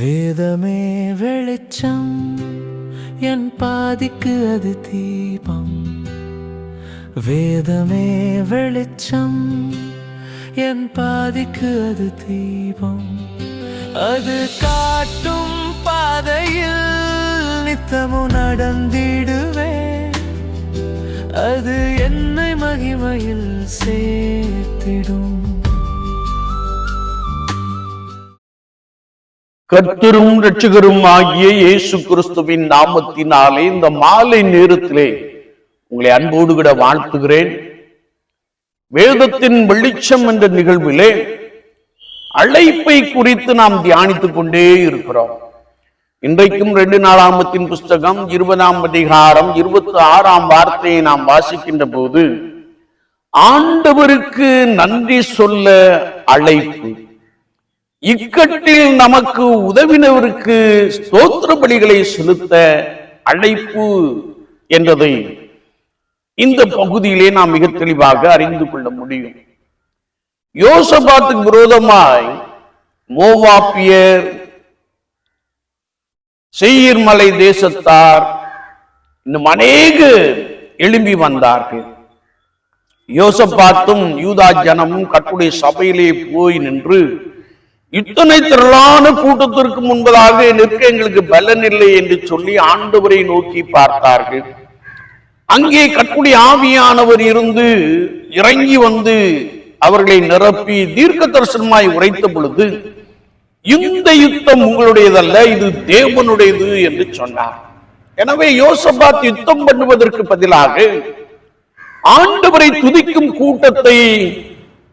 வேதமே வெளிச்சம், என் பாதிக்கு அது தீபம். வேதமே வெளிச்சம், என் பாதிக்கு அது தீபம். அது காட்டும் பாதையில் நித்தமும் நடந்திடுவேன். அது என்னை மகிமையில் சேர்த்திடும். கர்த்தரும் இரட்சகரும் ஆகிய இயேசு கிறிஸ்துவின் நாமத்தினாலே இந்த மாலை நேரத்திலே உங்களை அன்போடு கூட வாழ்த்துகிறேன். வேதத்தின் வெளிச்சம் என்ற நிகழ்விலே அழைப்பை குறித்து நாம் தியானித்துக் கொண்டே இருக்கிறோம். இன்றைக்கும் 2 நாளாகமத்தின் புஸ்தகம் 20ஆம் அதிகாரம் 26ஆம் வார்த்தையை நாம் வாசிக்கின்ற போது ஆண்டவருக்கு நன்றி சொல்ல அழைப்பு, இக்கட்டில் நமக்கு உதவினவருக்கு ஸ்தோத்திர பலிகளை செலுத்த அழைப்பு என்றதை இந்த பகுதியிலே நாம் மிக தெளிவாக அறிந்து கொள்ள முடியும். யோசபாத்துக்கு விரோதமாய் மோவாபியர், சேயீர் மலை தேசத்தார், இன்னும் அநேக எழும்பி வந்தார்கள். யோசபாத்தும் யூதா ஜனமும் கர்த்தருடைய சபையிலே போய் நின்று, இத்தனை திரளான கூட்டத்திற்கு முன்பதாக நிற்க எங்களுக்கு பலன் இல்லை என்று சொல்லி ஆண்டவரை நோக்கி பார்த்தார்கள். அங்கே கர்த்தருடைய ஆவியானவர் இருந்து இறங்கி வந்து அவர்களை நிரப்பி தீர்க்க தரிசனமாய் உரைத்த பொழுது, இந்த யுத்தம் உங்களுடையதல்ல, இது தேவனுடையது என்று சொன்னார். எனவே யோசபாத் யுத்தம் பண்ணுவதற்கு பதிலாக ஆண்டவரை துதிக்கும் கூட்டத்தை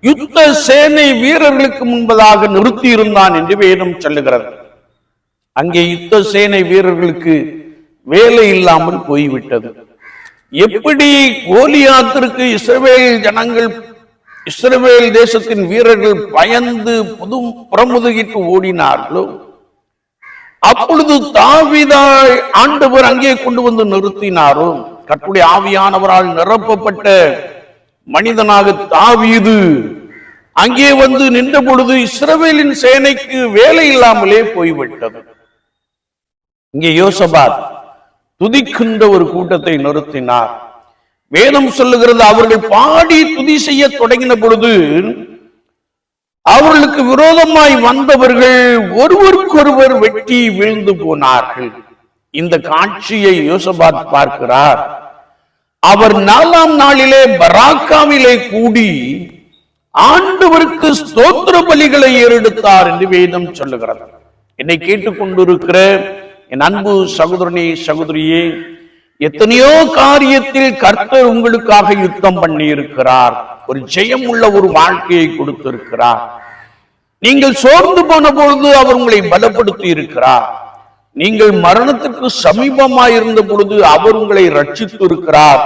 யுத்த சேனை வீரர்களுக்கு முன்பதாக நிறுத்தி இருந்தான் என்று வேதம் சொல்லுகிறது. அங்கே யுத்த சேனை வீரர்களுக்கு வேலை இல்லாமல் போய்விட்டது. எப்படி கோலியாத்திற்கு இஸ்ரவேல் தேசத்தின் வீரர்கள் பயந்து புறமுதுகிட்டு ஓடினார்களோ, அப்பொழுது தாவீதை ஆண்டவர் அங்கே கொண்டு வந்து நிறுத்தினாரோ, கர்த்தருடைய ஆவியானவரால் நிரப்பப்பட்ட மனிதனாக தாவீது அங்கே வந்து நின்ற பொழுது இஸ்ரவேலின் சேனைக்கு வேலை இல்லாமலே போய்விட்டது. இங்கே யோசபாத் துதிக்கின்ற ஒரு கூட்டத்தை நிறுத்தினார். வேதம் சொல்லுகிறது, அவர்கள் பாடி துதி செய்ய தொடங்கின பொழுது அவர்களுக்கு விரோதமாய் வந்தவர்கள் ஒருவருக்கொருவர் வெட்டி வீழ்ந்து போனார்கள். இந்த காட்சியை யோசபாத் பார்க்கிறார். அவர் 4ஆம் நாளிலே பராக்காவிலே கூடி ஆண்டவருக்கு ஸ்தோத்திர பலிகளை ஏறெடுத்தார் என்று வேதம் சொல்லுகிறது. என்னை கேட்டுக்கொண்டிருக்கிற என் அன்பு சகோதரனே, சகோதரியே, எத்தனையோ காரியத்தில் கர்த்தர் உங்களுக்காக யுத்தம் பண்ணி இருக்கிறார். ஒரு ஜெயம் உள்ள ஒரு வாழ்க்கையை கொடுத்திருக்கிறார். நீங்கள் சோர்ந்து போன பொழுது அவர் உங்களை பலப்படுத்தி இருக்கிறார். நீங்கள் மரணத்திற்கு சமீபமாயிருந்த பொழுது அவர் உங்களை ரட்சித்து இருக்கிறார்.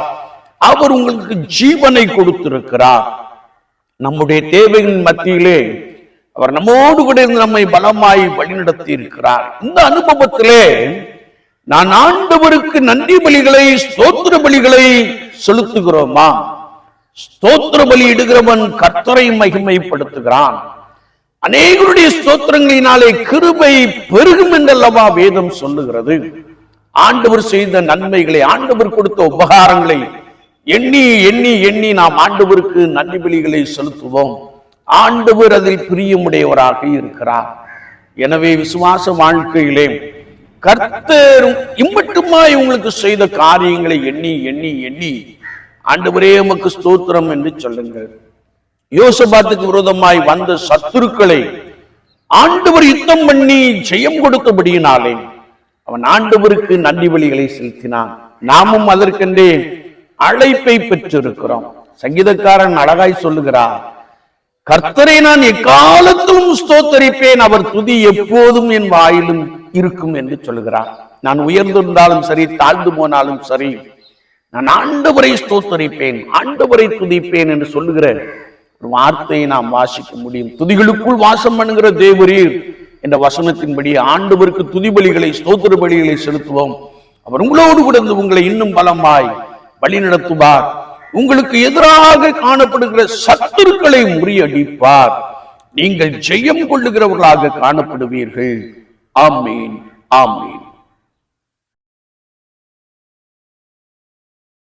அவர் உங்களுக்கு ஜீவனை கொடுத்திருக்கிறார். நம்முடைய தேவையின் மத்தியிலே அவர் நம்மோடு கூட இருந்து நம்மை பலமாய் வழிநடத்தி இருக்கிறார். இந்த அனுபவத்திலே நான் ஆண்டவருக்கு நன்றி பலிகளை, ஸ்தோத்திர பலிகளை செலுத்துகிறோமா? ஸ்தோத்திர பலி இடுகிறவன் கர்த்தரை மகிமைப்படுத்துகிறான். அநேகருடைய ஸ்தோத்திரங்களினாலே கிருபை பெருகும் என்றல்லவா வேதம் சொல்லுகிறது. ஆண்டவர் செய்த நன்மைகளை, ஆண்டவர் கொடுத்த உபகாரங்களை எண்ணி எண்ணி எண்ணி நாம் ஆண்டவருக்கு நன்றி பலிகளை செலுத்துவோம். ஆண்டவர் அதில் பிரியமுடையவராக இருக்கிறார். எனவே விசுவாச வாழ்க்கையிலே கர்த்தர் இம்மட்டுமாய் உங்களுக்கு செய்த காரியங்களை எண்ணி எண்ணி எண்ணி ஆண்டவரே உமக்கு ஸ்தோத்திரம் என்று சொல்லுங்கள். யோசபாத்துக்கு விரோதமாய் வந்த சத்துருக்களை ஆண்டவர் யுத்தம் பண்ணி ஜெயம் கொடுத்தபடியினாலே அவன் ஆண்டவருக்கு நன்றி பலிகளை செலுத்தினான். நாமும் அதற்கென்றே அழைப்பை பெற்றிருக்கிறோம். சங்கீதக்காரன் அழகாய் சொல்லுகிறார், கர்த்தரை நான் எக்காலத்திலும் ஸ்தோத்தரிப்பேன், அவர் துதி எப்போதும் என் வாயிலும் இருக்கும் என்று சொல்லுகிறார். நான் உயர்ந்திருந்தாலும் சரி, தாழ்ந்து போனாலும் சரி, நான் ஆண்டவரை ஸ்தோத்தரிப்பேன், ஆண்டவரை துதிப்பேன் என்று சொல்லுகிற ஒரு வார்த்தையை நாம் வாசிக்க முடியும். துதிகளுக்குள் வாசம் பண்ணுகிற தேவரீர் என்ற வசனத்தின்படி ஆண்டவருக்கு துதி பலிகளை, ஸ்தோத்திர பலிகளை செலுத்துவோம். அவர் உங்களோடு கூட உங்களை இன்னும் பலமாய் வழி நடத்துவார். உங்களுக்கு எதிராக காணப்படுகிற சத்துருக்களை முறியடிப்பார். நீங்கள் ஜெயம் கொள்ளுகிறவர்களாக காணப்படுவீர்கள். ஆமீன், ஆமீன்.